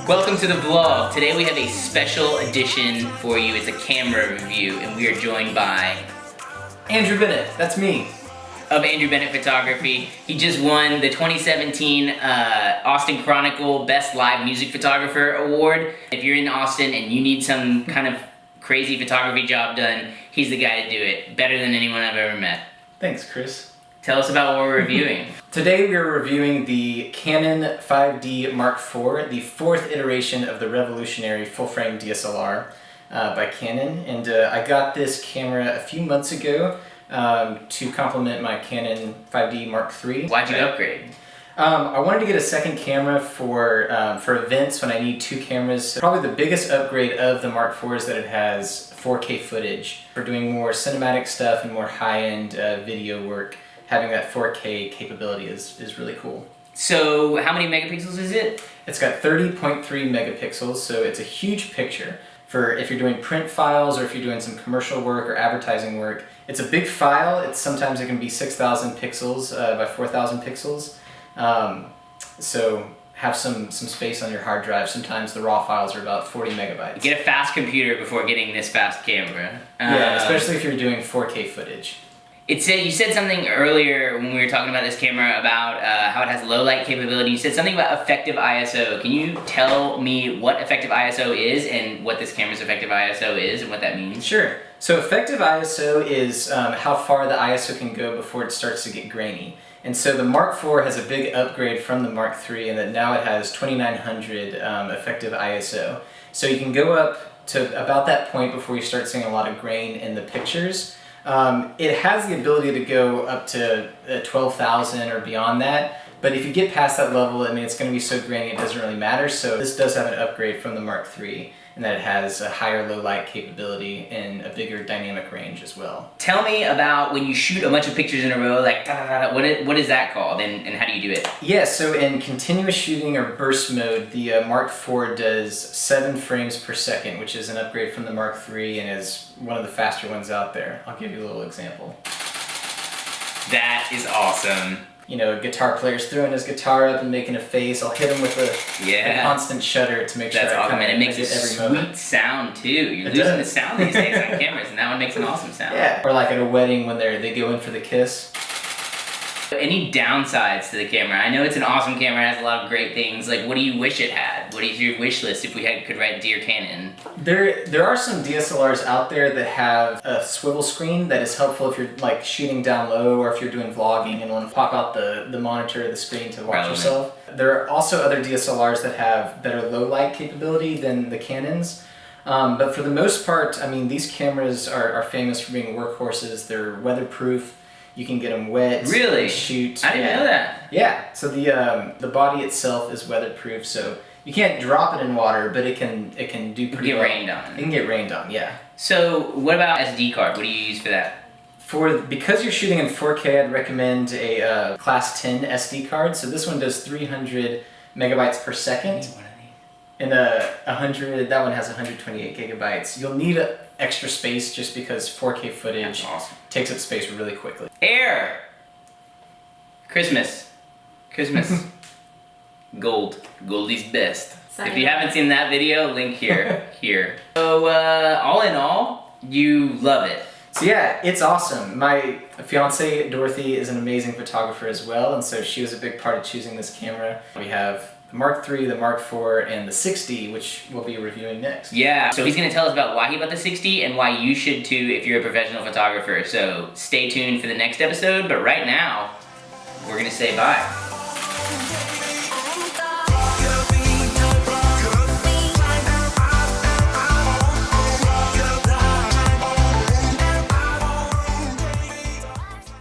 Welcome to the vlog. Today we have a special edition for you. It's a camera review, and we are joined by Andrew Bennett, that's me. Of Andrew Bennett Photography. He just won the 2017 Austin Chronicle Best Live Music Photographer Award. If you're in Austin and you need some kind of crazy photography job done, he's the guy to do it. Better than anyone I've ever met. Thanks, Chris. Tell us about what we're reviewing. Today we are reviewing the Canon 5D Mark IV, the fourth iteration of the revolutionary full-frame DSLR by Canon. And I got this camera a few months ago to complement my Canon 5D Mark III. Why'd you upgrade? I wanted to get a second camera for events when I need two cameras. Probably the biggest upgrade of the Mark IV is that it has 4K footage. For doing more cinematic stuff and more high-end video work, having that 4K capability is really cool. So how many megapixels is it? It's got 30.3 megapixels, so it's a huge picture. For if you're doing print files or if you're doing some commercial work or advertising work. It's a big file. Sometimes it can be 6,000 pixels by 4,000 pixels. So have some space on your hard drive. Sometimes the raw files are about 40 megabytes. Get a fast computer before getting this fast camera. Yeah, especially if you're doing 4K footage. You said something earlier when we were talking about this camera about how it has low light capability. You said something about effective ISO. Can you tell me what effective ISO is and what this camera's effective ISO is and what that means? Sure. So effective ISO is how far the ISO can go before it starts to get grainy. And so the Mark IV has a big upgrade from the Mark III in that now it has 2900 effective ISO. So you can go up to about that point before you start seeing a lot of grain in the pictures. It has the ability to go up to 12,000 or beyond that, but if you get past that level, I mean, it's going to be so grainy it doesn't really matter. So this does have an upgrade from the Mark III in that it has a higher low light capability and a bigger dynamic range as well. Tell me about when you shoot a bunch of pictures in a row, like what is that called and how do you do it? Yeah, so in continuous shooting or burst mode, the Mark IV does 7 frames per second, which is an upgrade from the Mark III and is one of the faster ones out there. I'll give you a little example. That is awesome. You know, a guitar player's throwing his guitar up and making a face. I'll hit him with a constant shutter to make sure That's awesome, and it makes a every sweet sound too. You're losing the sound these days on cameras, and that one makes an awesome sound. Yeah, or like at a wedding when they go in for the kiss. Any downsides to the camera? I know it's an awesome camera, it has a lot of great things. Like, what do you wish it had? What is your wish list if we could write Dear Canon? There are some DSLRs out there that have a swivel screen that is helpful if you're like shooting down low or if you're doing vlogging and want to pop out the monitor or the screen to watch yourself. There are also other DSLRs that have better low light capability than the Canons. But for the most part, I mean, these cameras are famous for being workhorses. They're weatherproof. You can get them wet. Really? Shoot. I didn't know that. Yeah. So the body itself is weatherproof, so you can't drop it in water, but it can do pretty well. Get rained on. It can get rained on, yeah. So what about SD card? What do you use for that? Because you're shooting in 4K, I'd recommend a Class 10 SD card. So this one does 300 megabytes per second. And that one has 128 gigabytes. You'll need extra space just because 4K footage takes up space really quickly. Air! Christmas. Gold. Goldie's best. If you haven't seen that video, link here. So, all in all, you love it. So yeah, it's awesome. My fiance Dorothy is an amazing photographer as well, and so she was a big part of choosing this camera. We have the Mark III, the Mark IV, and the 60, which we'll be reviewing next. Yeah, so he's going to tell us about why he bought the 60 and why you should too if you're a professional photographer. So stay tuned for the next episode, but right now, we're going to say bye.